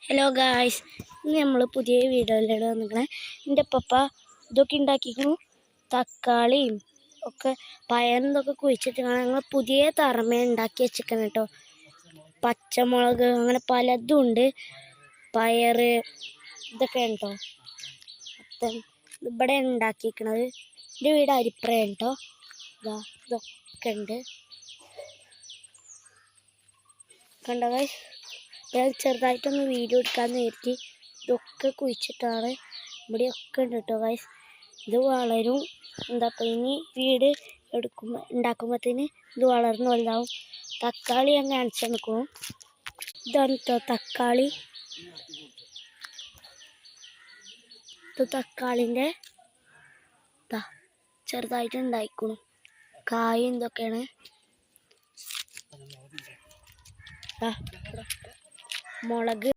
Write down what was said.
Hello guys, ഇന്ന് നമ്മൾ പുതിയ വീഡിയോയിലാണ് വന്നിരിക്കണേ. എൻ്റെ പപ്പ ഇതൊക്കെ ഉണ്ടാക്കിക്കുന്നു. തക്കാളിയും ഒക്കെ പയറിതൊക്കെ കുഴിച്ചിട്ടാണ് ഞങ്ങൾ പുതിയ തറമേ ഉണ്ടാക്കി വെച്ചിരിക്കണം കേട്ടോ. പച്ചമുളക് അങ്ങനെ പലതും ഉണ്ട്. പയറ് ഇതൊക്കെ കേട്ടോ ഇവിടെ ഉണ്ടാക്കിയിരിക്കണത്. എൻ്റെ വീട് അരിപ്രയാണ് കേട്ടോ. ഇതൊക്കെ ഉണ്ട് കണ്ടോ ഗായ്സ്. ഞാൻ ചെറുതായിട്ടൊന്ന് വീഡിയോ എടുക്കാമെന്ന് കരുതി. ഇതൊക്കെ കുഴിച്ചിട്ടാണ്. ഇവിടെയൊക്കെ ഉണ്ട് കേട്ടോ ഗായ്സ്. ഇത് വളരും. എന്താ ഇനി വീട് ഉണ്ടാക്കുമ്പോഴത്തേന് ഇത് വളർന്നു വലുതാവും. തക്കാളി ഞാൻ കാണിച്ചു നിൽക്കുന്നു. ഇതാണ് കേട്ടോ തക്കാളി. ഇത് തക്കാളിൻ്റെ ചെറുതായിട്ട് ഉണ്ടായിക്കണു. കായും ഇതൊക്കെയാണ്. മുളക്